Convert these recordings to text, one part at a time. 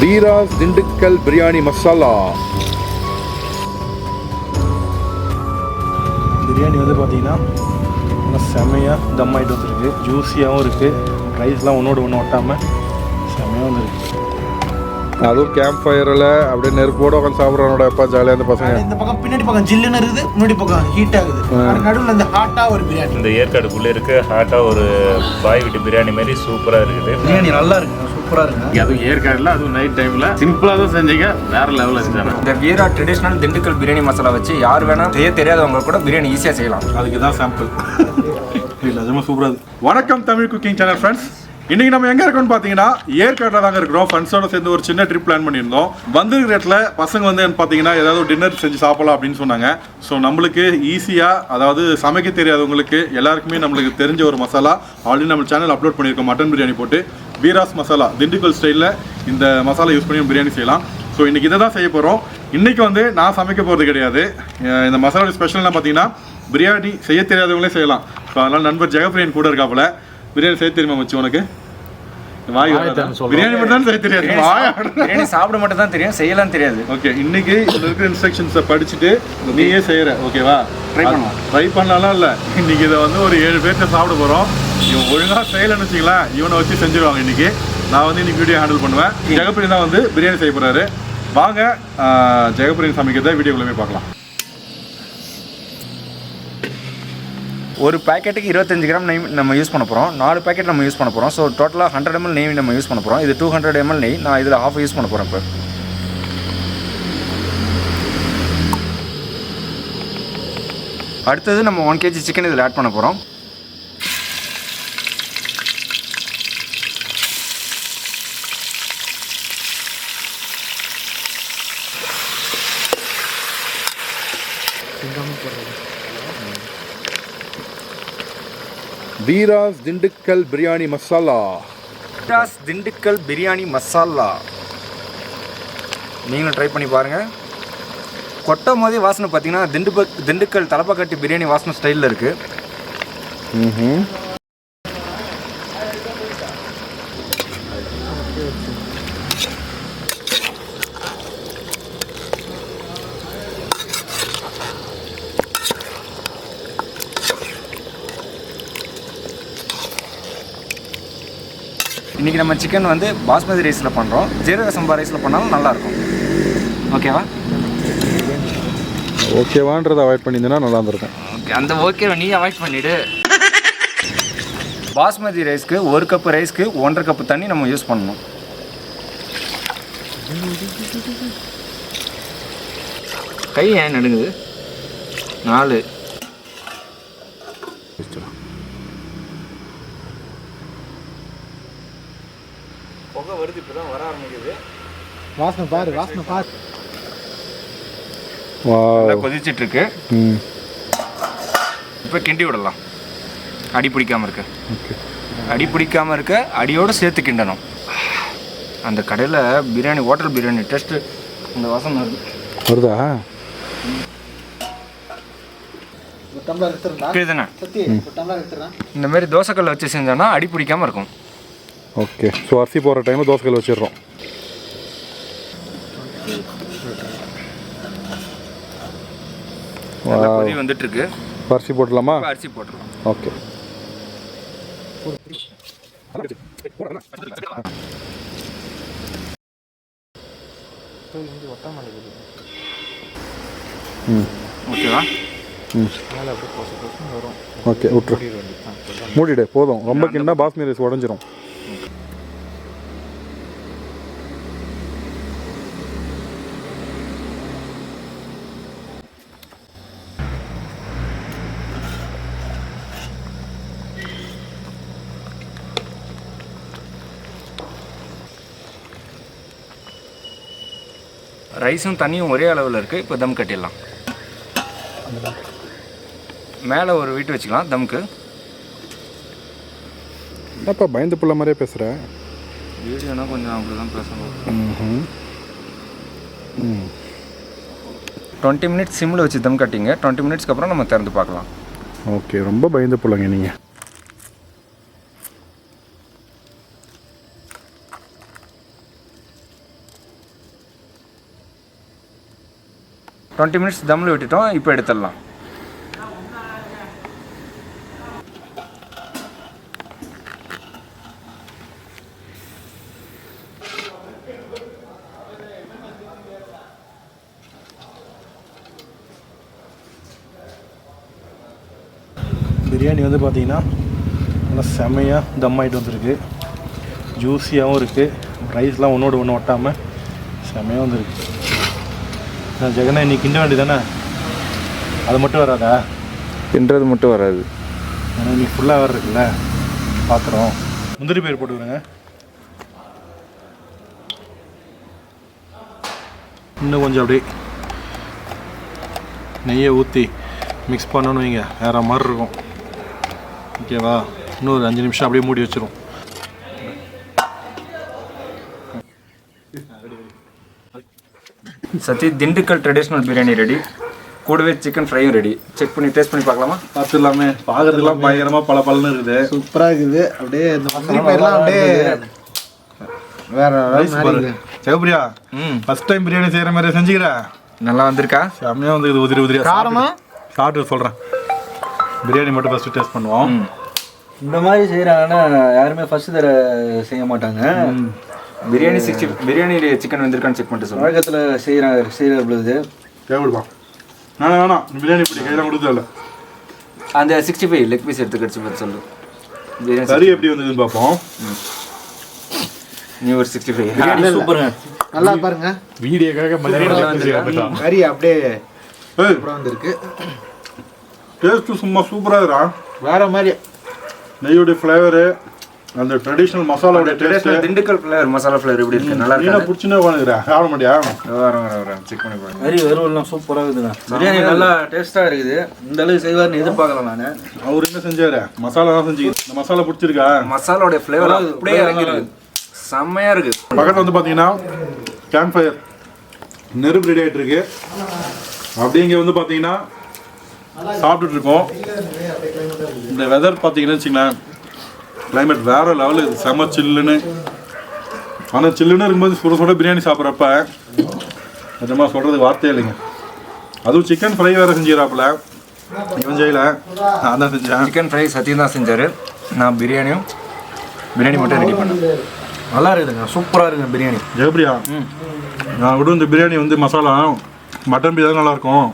Veerah's Dindugul Biryani Masala. Biryani வந்து பார்த்தீங்கன்னா நல்லா செம்மையாக தம் ஆகிட்டு வந்துருக்கு. ஜூஸியாகவும் இருக்குது. ரைஸ்லாம் ஒன்றோடு ஒன்று ஒட்டாமல் செம்மையாக வந்துருக்கு. அதுவும் கேம்ப் ஃபயரில் அப்படியே நெருப்போடு உட்காந்து சாப்பிட்றவனோட எப்போ ஜாலியாக அந்த பசங்க. இந்த பக்கம் பின்னாடி பக்கம் ஜில்லுன்னு இருக்குது, முன்னாடி பக்கம் ஹீட் ஆகுது. நடுவில் இந்த ஹாட்டாக ஒரு பிரியாணி. இந்த ஏற்காடுக்குள்ளே இருக்குது. ஹாட்டாக ஒரு பாய் வீட்டு பிரியாணி மாதிரி சூப்பராக இருக்குது. பிரியாணி நல்லா இருக்குங்க, சூப்பராக இருக்குங்க. அதுவும் ஏற்காடில் அதுவும் நைட் டைமில் சிம்பிளாக தான் செஞ்சீங்க, வேறு லெவலில் செஞ்சாங்க. இந்த வீரா ட்ரெடிஷ்னல் திண்டுக்கல் பிரியாணி மசாலா வச்சு யார் வேணால் செய்ய தெரியாதவங்க கூட பிரியாணி ஈஸியாக செய்யலாம். அதுக்கு தான் சாம்பிள். இல்லை நிஜமாக சூப்பராக இருக்குது. வணக்கம் தமிழ் குக்கிங் சேனல் ஃப்ரெண்ட்ஸ். இன்றைக்கி நம்ம எங்கே இருக்கோம்னு பார்த்தீங்கன்னா ஏற்காட்டில் தாங்க இருக்கிறோம். ஃப்ரெண்ட்ஸோட சேர்ந்து ஒரு சின்ன ட்ரிப் பிளான் பண்ணியிருந்தோம். வந்திருக்கிற இடத்துல பசங்க வந்து பார்த்தீங்கன்னா ஏதாவது ஒரு டின்னர் செஞ்சு சாப்பிடலாம் அப்படின்னு சொன்னாங்க. ஸோ நம்மளுக்கு ஈஸியாக, அதாவது சமைக்க தெரியாதவங்களுக்கு எல்லாருக்குமே நம்மளுக்கு தெரிஞ்ச ஒரு மசாலா ஆல்ரெடி நம்ம சேனல் அப்லோட் பண்ணியிருக்கோம். மட்டன் பிரியாணி போட்டு வீராஸ் மசாலா திண்டுக்கல் ஸ்டைலில் இந்த மசாலா யூஸ் பண்ணி பிரியாணி செய்யலாம். ஸோ இன்றைக்கி இதை தான் செய்ய போகிறோம். இன்றைக்கி வந்து நான் சமைக்க போகிறது கிடையாது. இந்த மசாலா ஸ்பெஷல்லாம் பார்த்தீங்கன்னா பிரியாணி செய்ய தெரியாதவங்களே செய்யலாம். ஸோ அதனால் நண்பர் ஜெகப்பிரியன் கூட இருக்காப்புல. பிரியாணி செய்ய தெரியுமா மச்சி உனக்கு? பிரியாணி மட்டும் தான் செய்ய தெரியாது, பிரியாணி சாப்பிட மட்டும் தான் தெரியும், செய்யலாம் தெரியாது. ஓகே, இன்னைக்கு இதில் இருக்கிற இன்ஸ்ட்ரக்ஷன்ஸை படிச்சுட்டு நீயே செய்கிற, ஓகேவா? ட்ரை பண்ணலாம் இல்லை. இன்னைக்கு இதை வந்து ஒரு 7 பேர்கிட்ட சாப்பிட போகிறோம். இவன் ஒழுங்காக செய்யலைன்னு வச்சிங்களேன், இவனை வச்சு செஞ்சுருவாங்க. இன்னைக்கு நான் வந்து இன்னைக்கு வீடியோ ஹேண்டில் பண்ணுவேன். ஜெகப்பிரியன் தான் வந்து பிரியாணி செய்ய போகிறாரு. வாங்க ஜெகப்பிரியன் சமைக்கிறத வீடியோக்குள்ளே போய் பார்க்கலாம். ஒரு பேக்கெட்டுக்கு 25 கிராம் நெய் நம்ம யூஸ் பண்ண போகிறோம். 4 பேக்கெட் நம்ம யூஸ் பண்ண போகிறோம். ஸோ டோட்டலாக 100 ml நெய் நம்ம யூஸ் பண்ண போகிறோம். இது 200 ml நெய். நான் இதில் ½ யூஸ் பண்ண போகிறேன். இப்போ அடுத்தது நம்ம 1 kg சிக்கன் இதில் ஆட் பண்ண போகிறோம். Veerah's Dindugul Biryani Masala. Veerah's Dindugul Biryani Masala. நீங்களும் ட்ரை பண்ணி பாருங்கள். கொட்டும் போதே வாசனை பார்த்தீங்கன்னா திண்டுக்கல் தலப்பாக்கட்டி பிரியாணி வாசனை ஸ்டைலில் இருக்குது. இன்றைக்கி நம்ம சிக்கன் வந்து பாஸ்மதி ரைஸில் பண்ணுறோம். ஜீரக சம்பா ரைஸில் பண்ணாலும் நல்லாயிருக்கும். ஓகேவா? ஓகேவான்றதை அவாய்ட் பண்ணியிருந்தேன்னா நல்லா இருந்திருக்கும். ஓகே, அந்த ஓகேவை நீ அவாய்ட் பண்ணிவிடு. பாஸ்மதி ரைஸ்க்கு 1 கப்பு ரைஸ்க்கு 1.5 கப்பு தண்ணி நம்ம யூஸ் பண்ணணும். கை ஏன் நடுங்குது? 4 புகை வருது. இப்போ தான் வர ஆரம்பிக்குது. வாசனை பாரு, வாசனை பாரு. கொதிச்சிட்ருக்கு. இப்போ கிண்டி விடலாம். அடி பிடிக்காமல் இருக்க. அடி பிடிக்காமல் இருக்க, அடியோடு சேர்த்து கிண்டணும். அந்த கடையில் பிரியாணி, ஹோட்டல் பிரியாணி டேஸ்ட்டு இந்த வாசனை வருதா? இந்த மாதிரி தோசைக்கல்லை வச்சு செஞ்சோன்னா அடி பிடிக்காமல் இருக்கும். ஓகே, ஸோ அரிசி போடுற டைமில் தோசைக்கல் வச்சிடுறோம். கொதி வந்துட்டுருக்கு. அரிசி போட்டுடலாமா? அரிசி போட்டுடலாம். ஓகே. ஓகேவா? ஓகே, விட்டுரு. மூடிடு, போதும். ரொம்ப கிண்டா பாஸ்மதி ரைஸ் உடஞ்சிரும். ரைஸும் தண்ணியும் ஒரே அளவில் இருக்குது. இப்போ தம் கட்டிடலாம். மேலே ஒரு வீட்டு வச்சுக்கலாம் தம்க்கு. என்னப்பா பயந்து புள்ள மாதிரியே பேசுகிறேன்? வீடியோனா கொஞ்சம் அப்படி தான் பேசணும். 20 மினிட்ஸ் சிம்மில் வச்சு தம் கட்டிங்க. 20 மினிட்ஸ்க்கு அப்புறம் நம்ம திறந்து பார்க்கலாம். ஓகே, ரொம்ப பயந்து புள்ளங்க நீங்கள். 20 minutes தம்மில் விட்டுட்டோம். இப்போ எடுத்துடலாம். பிரியாணி வந்து பார்த்தீங்கன்னா நல்லா செம்மையாக தம் ஆகிட்டு வந்துருக்கு. ஜூஸியாகவும் இருக்குது. ரைஸ்லாம் ஒன்றோடு ஒன்று ஒட்டாமல் செம்மையாக வந்துருக்கு. ஜெகனா இன்னைக்கு கிண்ட வேண்டியது தானே? அது மட்டும் வராதா? கிண்டுறது மட்டும் வராது. ஏன்னா இன்னைக்கு ஃபுல்லாக வேறு இருக்குல்ல பாத்திரம். முந்திரி பயிர் போட்டுக்கிறேங்க. இன்னும் கொஞ்சம் அப்படியே நெய்யை ஊற்றி மிக்ஸ் பண்ணணும்னு வைங்க, வேறு மாதிரி இருக்கும். ஓகேவா? இன்னும் ஒரு 5 நிமிஷம் அப்படியே மூடி வச்சிரும். சத்தி திண்டுக்கல் ட்ரெடிஷ்னல் பிரியாணி ரெடி. கூடவே சிக்கன் ஃப்ரையும் ரெடி. செக் பண்ணி டேஸ்ட் பண்ணி பார்க்கலாமா? பார்த்துடலாமே. பார்க்கறதுலாம் பயங்கரமாக பல பலன்னு இருக்குது. சூப்பராக இருக்குது. அப்படியே இந்த முந்திரி பயிரெலாம் அப்படியே வேற சிவபிரியா ஃபர்ஸ்ட் டைம் பிரியாணி செய்கிற மாதிரி செஞ்சுக்கிறேன். நல்லா வந்திருக்கா? செம்மையாக வந்து இது உதிரி உதிரியா. காரமா சாப்பிட்டு சொல்கிறேன். பிரியாணி மட்டும் ஃபஸ்ட்டு டேஸ்ட் பண்ணுவோம். இந்த மாதிரி செய்கிறாங்கன்னா யாருமே ஃபர்ஸ்ட் தர செய்ய மாட்டாங்க. பிரியாணி பிரியாணியில சிக்கன் வந்திருக்கான்னு செக் பண்ணிட்டு சொல்லுங்கள். வழக்கத்தில் செய்கிற பொழுது கேவிடுப்பா. வேணாம் பிரியாணி இப்படி கையில் கொடுத்தல. அந்த 65 லெக் பீஸ் எடுத்து கடிச்சு பார்த்து சொல்லு. பிரியாணி கறி எப்படி வந்ததுன்னு பார்ப்போம். நீ ஒரு 65 சூப்பருங்க. நல்லா பாருங்க. வீடியோக்காக கறி அப்படியே சூப்பராக வந்திருக்கு. டேஸ்ட்டு சும்மா சூப்பராக இருக்கா. வேற மாதிரி நெய்யோடைய ஃப்ளேவரு, அந்த ட்ரெடிஷ்னல் மசாலாவோட taste. Dindigul flavour masala flavour எப்படி இருக்கு? நல்லா நீனா இருக்கு. புடிச்சுனே உட்காந்துக்கிறேன். சாப்பிட மாட்டியா? வரேன் செக் பண்ணி பாருங்க. கறி வறுவல்லாம் சூப்பராக இருக்குதுங்க. பிரியாணி நல்லா டேஸ்ட்டாக இருக்குது. இந்த அளவுக்கு செய்வார்னு எதிர்பார்க்கலாம் நான். அவர் என்ன செஞ்சாரு? மசாலா தான் செஞ்சு. இந்த மசாலா பிடிச்சிருக்கா? மசாலாவோட ஃப்ளேவர் அப்படியே இறங்கிருக்கு. செம்மையா இருக்கு. பக்கத்தில் வந்து பார்த்தீங்கன்னா கேம்ப் ஃபயர் நெருப்பு ரெடி ஆகிட்டு இருக்கு. அப்படி இங்கே வந்து பார்த்தீங்கன்னா சாப்பிட்டுட்டு இருக்கோம். இந்த வெதர் பார்த்தீங்கன்னு வச்சுங்களேன், கிளைமேட் வேறு லெவலு. செம சில்லுன்னு. ஆனால் சில்லுன்னு இருக்கும்போது சுட சுட பிரியாணி சாப்பிட்றப்ப நிஜமாக சொல்கிறதுக்கு வார்த்தையே இல்லைங்க. அதுவும் சிக்கன் ஃப்ரை வேறு செஞ்சுக்கிறாப்புல. இவன் செய்யல, நான் தான் செஞ்சேன். சிக்கன் ஃப்ரை சத்தியம் தான் செஞ்சார். நான் பிரியாணி மட்டும் ரெடி பண்ணேன். நல்லா இருக்குதுங்க. சூப்பராக இருக்குங்க பிரியாணி. ஜெயபிரியா, நான் கூட இந்த பிரியாணி வந்து மசாலா மட்டன் பிரியாணி நல்லாயிருக்கும்,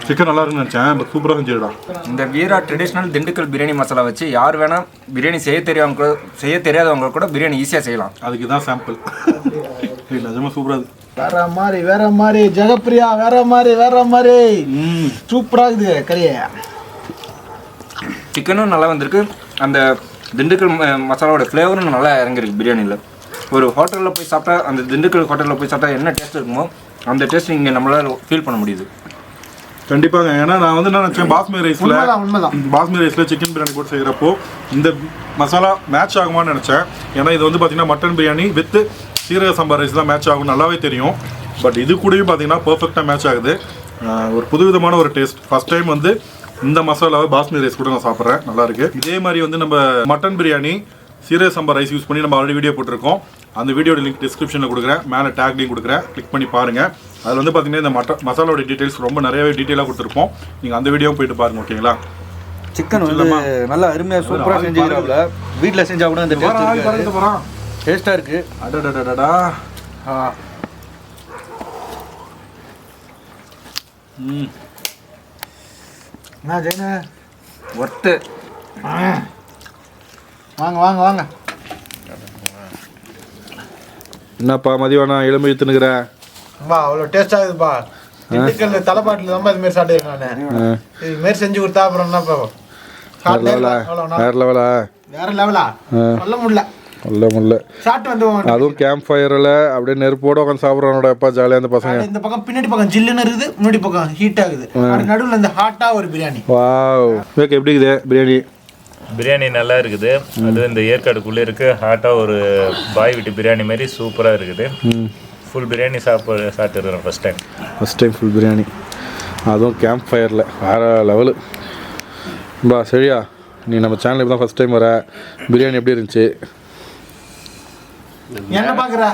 சிக்கன் நல்லா இருக்குன்னு நினச்சேன். பட் சூப்பராக செஞ்சுடா. இந்த வீரா ட்ரெடிஷ்னல் திண்டுக்கல் பிரியாணி மசாலா வச்சு யார் வேணால் பிரியாணி செய்ய தெரியாதவங்க கூட பிரியாணி ஈஸியாக செய்யலாம். அதுக்கு தான் சாம்பிள். நிஜமாக சூப்பராக இருக்குது. வேற மாதிரி ஜெகப்பிரியா, வேற மாதிரி சூப்பராக இருக்குது கறியை. சிக்கனும் நல்லா வந்திருக்கு. அந்த திண்டுக்கல் மசாலாவோட ஃப்ளேவரும் நல்லா இறங்கிருக்கு பிரியாணியில். ஒரு ஹோட்டலில் போய் சாப்பிட்டா, அந்த திண்டுக்கல் ஹோட்டலில் போய் சாப்பிட்டா என்ன டேஸ்ட் இருக்குமோ அந்த டேஸ்ட் இங்கே நம்மளால் ஃபீல் பண்ண முடியுது. கண்டிப்பாங்க. ஏன்னா நான் வந்து என்ன நினச்சேன், பாஸ்மதி ரைஸில் சிக்கன் பிரியாணி போட்டு செய்கிறப்போ இந்த மசாலா மேட்ச் ஆகுமான்னு நினச்சேன். ஏன்னா இது வந்து பார்த்தீங்கன்னா மட்டன் பிரியாணி வித் சீரக சம்பா ரைஸ் தான் மேட்ச் ஆகும், நல்லாவே தெரியும். பட் இது கூடயும் பார்த்தீங்கன்னா பர்ஃபெக்டாக மேட்ச் ஆகுது. ஒரு புதுவிதமான ஒரு டேஸ்ட். ஃபஸ்ட் டைம் வந்து இந்த மசாலாவை பாஸ்மதி ரைஸ் கூட நான் சாப்பிட்றேன். நல்லாயிருக்கு. இதே மாதிரி வந்து நம்ம மட்டன் பிரியாணி சீரக சம்பா ரைஸ் யூஸ் பண்ணி நம்ம ஆல்ரெடி வீடியோ போட்டிருக்கோம். அந்த வீடியோட லிங்க் டிஸ்கிரிப்ஷனில் கொடுக்குறேன், மேலே டேக்லையும் கொடுக்குறேன், கிளிக் பண்ணி பாருங்கள். அதில் வந்து பார்த்தீங்கன்னா இந்த மசாலாவோட டீட்டெயில்ஸ் ரொம்ப நிறையவே டீட்டெயிலாக கொடுத்துருப்போம். நீங்கள் அந்த வீடியோவும் போயிட்டு பாருங்கள். ஓகேங்களா? சிக்கன் வந்து நல்லா அருமையாக சூப்பராக செஞ்சுக்கிறாப்புல. வீட்டில் செஞ்சால் கூட அந்த டேஸ்ட்டாக இருக்குது. அடடடடா. என்ன ஜெயினா ஒர்த்து. வாங்க. என்னப்பா மதியானா எலும்பு இழுத்துனுக்குற? அவ்வளோ டேஸ்டாக இருக்குதுப்பா. திண்டுக்கல் தலைப்பாட்டில் தான் இதுமாரி சாப்பிட்டு நான் இதுமாரி செஞ்சு கொடுத்தா அப்புறம் என்னப்பா வேற லெவலா? வேற லெவலா சொல்ல முடியல. சாப்பிட்டு வந்து அதுவும் கேம்ப் ஃபயரில் அப்படியே நெருப்போட உட்காந்து சாப்பிட்றானோட எப்பா ஜாலியாக அந்த பசங்க. இந்த பக்கம் பின்னாடி பக்கம் ஜில்லுன்னு இருக்குது, முன்னாடி பக்கம் ஹீட் ஆகுது. நடுவில் இந்த ஹாட்டாக ஒரு பிரியாணி. வாவ், எப்படி இருக்குது பிரியாணி? பிரியாணி நல்லா இருக்குது. அது இந்த ஏற்காடுக்குள்ளே இருக்குது. ஹாட்டாக ஒரு பாய் வீட்டு பிரியாணி மாதிரி சூப்பராக இருக்குது. ஃபுல் பிரியாணி சாப்பிட்டுருக்கிறேன் ஃபஸ்ட் டைம் ஃபுல் பிரியாணி, அதுவும் கேம்ப் ஃபயரில் வேறு லெவலு. சரியா, நீ நம்ம சேனலுக்கு தான் ஃபஸ்ட் டைம் வர. பிரியாணி எப்படி இருந்துச்சு? என்ன பாக்குற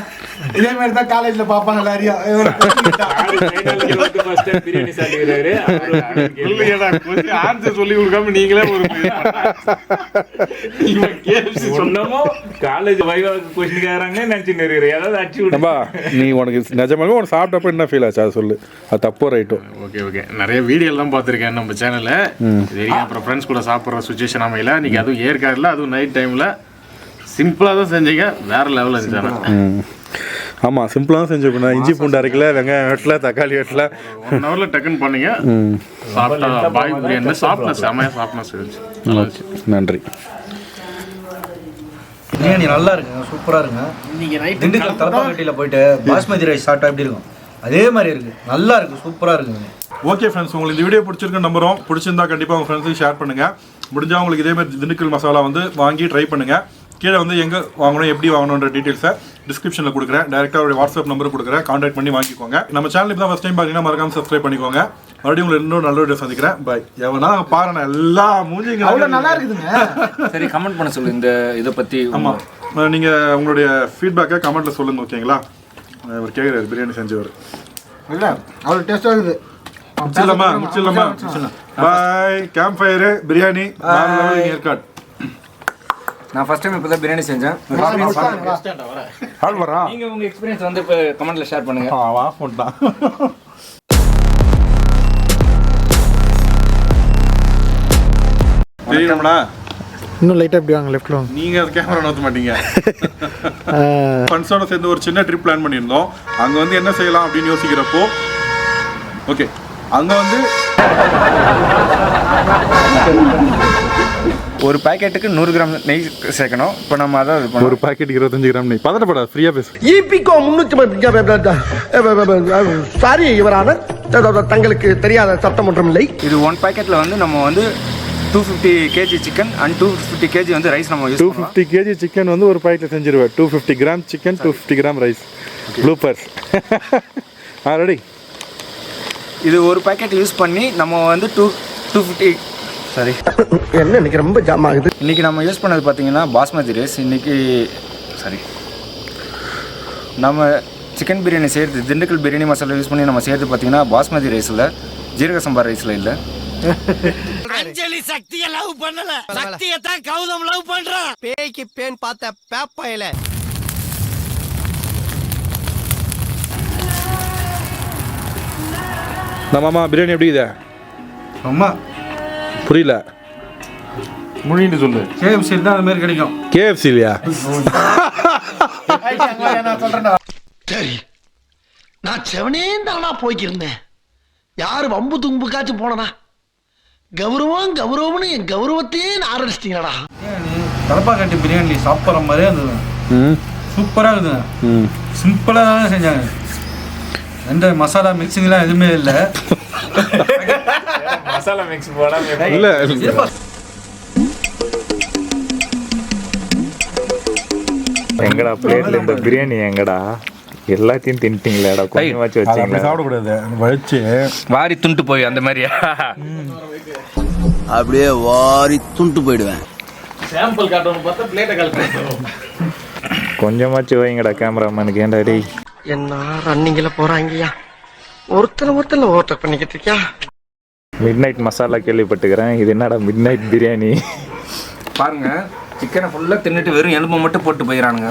இதே மாதிரி தான் காலேஜ்ல பாப்பாங்க எல்லாரையும் ஆன்சர் சொல்லி கொடுக்காம நீங்களே ஒரு சொன்னமோ காலேஜ் வைவா கொஸ்டின் கேக்குறாங்க நினைச்சுட்டு இருக்கிறேன் ஏதாவது அடிச்சு நம்பா நீ உனக்கு நிஜமாவே உனக்கு சாப்பிட்டப்ப என்ன ஃபீல் ஆச்சு அதை சொல்லு அது தப்போ ரைட்டோ ஓகே நிறைய வீடியோலாம் பார்த்துருக்கேன் நம்ம சேனல்ல தெரியும் அப்புறம் ஃப்ரெண்ட்ஸ் கூட சாப்பிட்ற சுச்சுவேஷன் அமையல இன்னைக்கு அதுவும் ஏற்காடுல அதுவும் நைட் டைம்ல சிம்பிளாக தான் செஞ்சீங்க வேற லெவலில் இருந்துச்சு ஆமாம் சிம்பிளாக தான் செஞ்சுக்கணும் இஞ்சி பூண்டு அரைக்கல வெங்காயம் வெட்டல தக்காளி வெட்டல 1 ஹவரில் டக்குன்னு பண்ணீங்க சாப்பிட்டா பாய் பிரியாணி சாப்பிட்டேன் செமையாக சாப்பிட்டேன் நன்றி பிரியாணி நல்லா இருக்குங்க சூப்பராக இருக்குங்க திண்டுக்கல் தலப்பாக்கட்டியில் போயிட்டு பாஸ்மதி ரைஸ் சாப்பிட்டா எப்படி இருக்கும் அதே மாதிரி இருக்குது நல்லா இருக்குது சூப்பராக இருக்குங்க ஓகே ஃப்ரெண்ட்ஸ் உங்களுக்கு இந்த வீடியோ பிடிச்சிருக்கு நம்புறோம் பிடிச்சிருந்தா கண்டிப்பாக உங்கள் ஃப்ரெண்ட்ஸுக்கு ஷேர் பண்ணுங்கள் முடிஞ்சால் உங்களுக்கு இதே மாதிரி திண்டுக்கல் மசாலா வந்து வாங்கி ட்ரை பண்ணுங்கள் கீழே வந்து எங்கே வாங்கணும் எப்படி வாங்கணுன்ற டீட்டெயில்ஸை டிஸ்கிரிப்ஷனில் கொடுக்குறேன் டேரெக்டாக அவருடைய வாட்ஸ்அப் நம்பர் கொடுக்குறேன் கான்டாக்ட் பண்ணி வாங்கிக்கோங்க நம்ம சேனலுக்கு தான் ஃபஸ்ட் டைம் பார்த்தீங்கன்னா மறக்காம சப்ஸ்கிரைப் பண்ணிக்கோங்க மறுபடியும் உங்களை இன்னும் நல்ல வீடியோ சந்திக்கிறேன் பை எவனா பாருங்க எல்லா மூஞ்சிங்க அவ்வளோ நல்லா இருக்குதுங்க சரி கமெண்ட் பண்ண சொல்லு இந்த இதை பற்றி. ஆமாம் நீங்கள் உங்களுடைய ஃபீட்பேக்கை கமெண்ட்டில் சொல்லுங்கள் ஓகேங்களா அவர் கேட்குறாரு பிரியாணி செஞ்சவர் இல்லை அவ்வளோ டேஸ்ட்டாக இருக்குது முடிச்சிடலாமா பாய் கேம்ப் ஃபயரு பிரியாணி ஏற்காடு. நான் ஃபர்ஸ்ட் டைம் இப்போ தான் பிரியாணி செஞ்சேன். நீங்கள் உங்கள் எக்ஸ்பீரியன்ஸ் வந்து இப்போ கமெண்ட்டில் ஷேர் பண்ணுங்கள். வா போட்டான் தெரியுமாடா இன்னும் லைட்டாக எப்படி வாங்க லெஃப்ட்டில் வாங்க நீங்கள் அது கேமரா நோத்த மாட்டீங்க. ஃப்ரெண்ட்ஸோட சேர்ந்து ஒரு சின்ன ட்ரிப் பிளான் பண்ணியிருந்தோம். அங்கே வந்து என்ன செய்யலாம் அப்படின்னு யோசிக்கிறப்போ ஓகே அங்கே வந்து ஒரு பாக்கெட்டுக்கு 100 கிராம் நெய் சேர்க்கணும். இப்போ நம்ம அதான் ஒரு பாக்கெட் 25 கிராம் நெய் பதட்டப்படாது ஃப்ரீயாக பேசு. ஈபிகோ 300 சாரி இவரான தங்களுக்கு தெரியாத சட்டம் ஒன்றும் இல்லை. இது 1 பாக்கெட்டில் வந்து நம்ம வந்து 250 கேஜி சிக்கன் அண்ட் 250 கேஜி வந்து ரைஸ் நம்ம யூஸ் 250 கேஜி சிக்கன் வந்து ஒரு பாக்கெட்டில் செஞ்சிருவேன். 250 gram chicken 250 gram rice bloopers ready. இது ஒரு பாக்கெட் யூஸ் பண்ணி நம்ம வந்து 250 சரி என்ன இன்னைக்கு ரொம்ப ஜாம் ஆகுது. இன்றைக்கி நம்ம யூஸ் பண்ணது பார்த்தீங்கன்னா பாஸ்மதி ரைஸ். இன்றைக்கி சரி நம்ம சிக்கன் பிரியாணி செய்கிறது திண்டுக்கல் பிரியாணி மசாலா யூஸ் பண்ணி நம்ம செய்கிறது பார்த்தீங்கன்னா பாஸ்மதி ரைஸில் ஜீரக சம்பா ரைஸில் இல்லை. அஞ்சலி சக்தியை லவ் பண்ணல, சக்தியை தான் கௌதம் லவ் பண்றான். பேய்க்கு பேன் பார்த்த பேப்பையில நம்மம்மா பிரியாணி எப்படி இதே அம்மா புரியல மொழின்னு சொல்லு. கேஎஃப்சி தான் அந்த மாதிரி கிடைக்கும். கேஎஃப்சி இல்லையா? சரி நான் செவனே தானா போய்க்கிருந்தேன். யாரு வம்பு தும்புக்காச்சும் போனனா கௌரவம்னு என் கௌரவத்தையே ஆரம்பிச்சிட்டீங்களா. தலப்பாக்கட்டி பிரியாணி சாப்பிட்ற மாதிரியே இருந்தது. சூப்பராக இருக்குதுங்க. சிம்பிளாக தானே செஞ்சாங்க. எந்த மசாலா மிக்சிங்லாம் எதுவுமே இல்லை. மசாலா மிக்ஸ் போடாம இல்லை எங்கடா பிளேட்ல இந்த பிரியாணி எங்கடா எல்லாத்தையும் தின்ட்டீங்களேடா கொஞ்சமாச்சு வச்சீங்களா? சாப்பிடக்கூடாது வச்சு வாரி துண்டு போய் அந்த மாதிரியா அப்படியே வாரி துண்டு போயிடுவேன். சாம்பிள் காட்டணும் பார்த்தா பிளேட்டை கால் கொஞ்சமாச்சு வைங்கடா கேமராமேனுக்கு. ஏன்டா டேய் என்ன ரன்னிங்ல போறாங்கய்யா. ஒருத்தர் ஓவர்டேக் பண்ணிக்கிட்டு இருக்கியா. மிட் நைட் மசாலா கேள்விப்பட்டுக்கிறேன். இது என்னடா மிட் நைட் பிரியாணி? பாருங்க சிக்கனை ஃபுல்லாக தின்னுட்டு வெறும் எலும்பை மட்டும் போட்டு போயிடறானுங்க.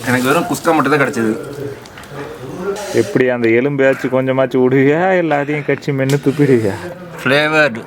எனக்கு வெறும் குஸ்கா மட்டும் தான் கிடச்சிது. எப்படி அந்த எலும்பையாச்சும் கொஞ்சமாச்சும் விடுவியா எல்லாத்தையும் கட்சி மென்று துப்பிடுவியா? ஃப்ளேவர்டு